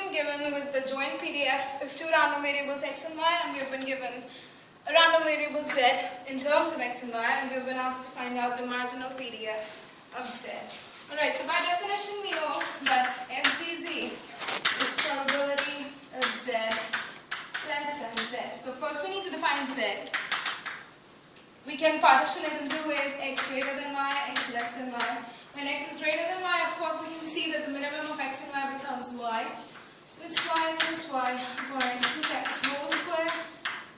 been given with the joint PDF of two random variables x and y, and we've been given a random variable z in terms of x and y, and we've been asked to find out the marginal PDF of z. Alright, so by definition we know that fzz is probability of z less than z. So first we need to define z. We can partition it in two ways, x greater than y, x less than y. When x is greater than y, of course we can see that the minimum of x and y becomes y. So it's y plus y upon x plus x whole square,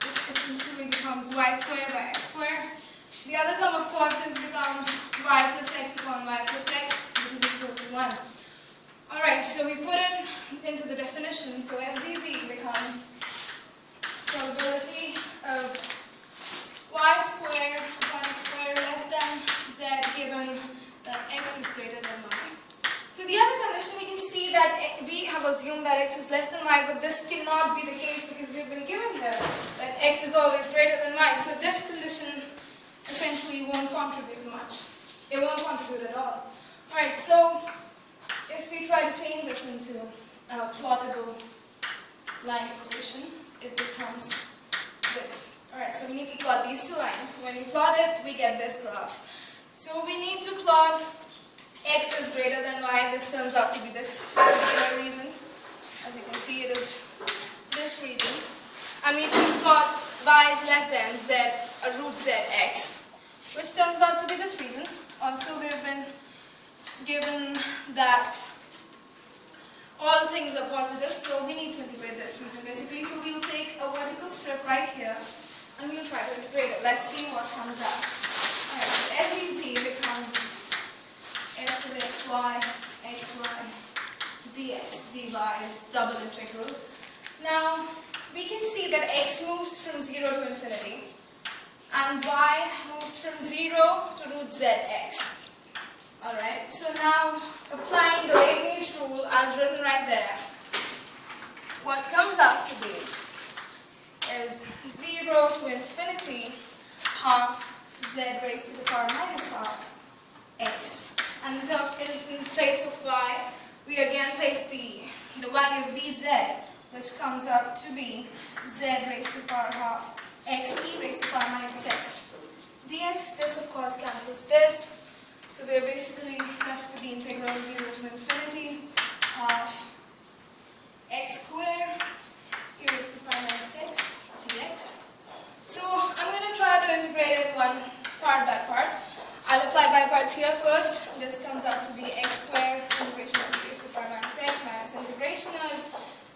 which essentially becomes y squared by x squared. The other term, of course, becomes y plus x upon y plus x, which is equal to 1. Alright, so we put it into the definition, so fzz becomes probability of y squared upon x squared less than z given that x is greater than y. For the other condition, we can see that we have assumed that x is less than y, but this cannot be the case because we've been given here that x is always greater than y. So this condition essentially won't contribute much. It won't contribute at all. Alright, so if we try to change this into a plottable line equation, it becomes this. Alright, so we need to plot these two lines. When we plot it, we get this graph. So we need to plot x is greater than y. This turns out to be this particular region. As you can see, it is this region. And we need to plot y is less than z, root zx, which turns out to be this region. Also, we have been given that all things are positive, so we need to integrate this region basically. So we'll take a vertical strip right here and we'll try to integrate it. Let's see what comes out. Alright, so fzz becomes f of xy dx dy is double integral. Now, we can see that x moves from 0 to infinity and y moves from 0 to root zx. Alright, so now applying the Leibniz rule as written right there, what comes out to be is 0 to infinity half z raised to the power minus half x. And in place of y, we again place the value of bz, which comes out to be z raised to the power half x e raised to the power minus x dx. This of course cancels this. So we are basically left with the integral 0 to infinity half x squared e raised to the power minus x dx. So I'm going to try to integrate it one part by part. I'll apply by parts here first. This comes out to be x squared integration of e raised to the power minus x minus integration of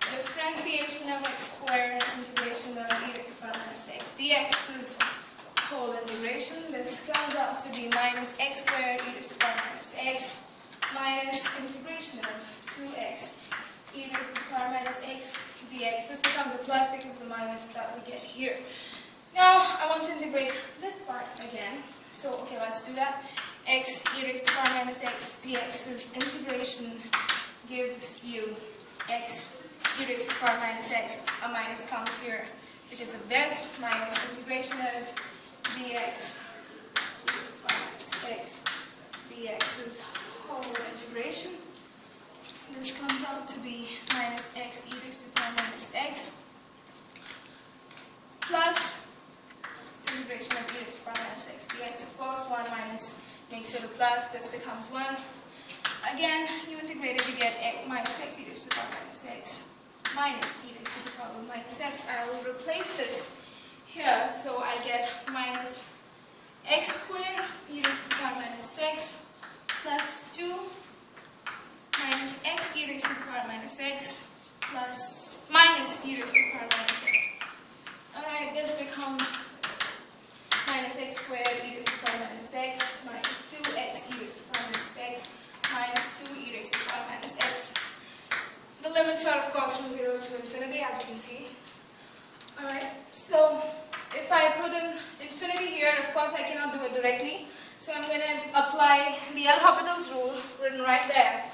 differentiation of x squared integration of e raised to the power minus x dx is whole integration. This comes out to be minus x squared e raised to the power minus x minus integration of 2x e raised to the power minus x dx. This becomes a plus because of the minus that we get here. Now I want to integrate this part again. So okay, let's do that. X e raised to the power minus x dx's integration gives you x e raised to the power minus x. A minus comes here because of this minus integration of dx e raised to the power minus x dx's whole integration. This comes out to be minus x e raised to the power minus x plus integration of e raised to the power minus x dx. Of course, 1 minus makes it a plus. This becomes 1. Again, you integrate it, you get minus x e raised to the power minus x minus e raised to the power minus x. I will replace this here, so I get minus x squared e raised to the power minus x plus 2 minus x e raised to the power minus x plus minus e raised to the power minus x. Alright, this becomes minus x squared e raised to the power minus x minus 2x e raised to the power minus x minus 2 e raised to the power minus x. The limits are of course from 0 to infinity, as you can see. Alright, so if I put in infinity here, of course I cannot do it directly. So I'm going to apply the L'Hopital's rule written right there.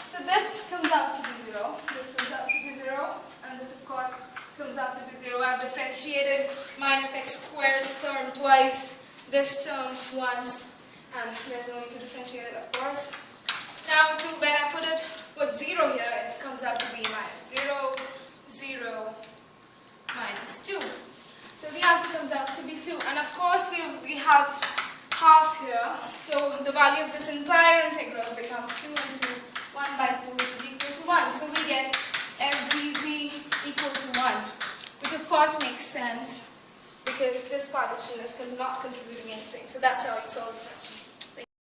So this comes out to be 0, this comes out to be 0, and this of course comes out to be 0. I've differentiated minus x squared's term twice, this term once, and there's no need to differentiate it, of course. Now, when I put 0 here, it comes out to be minus 0. comes out to be 2. And of course, we have half here. So the value of this entire integral becomes 2 into 1 by 2, which is equal to 1. So we get fzz equal to 1, which of course makes sense because this partition is not contributing anything. So that's how you solve the question.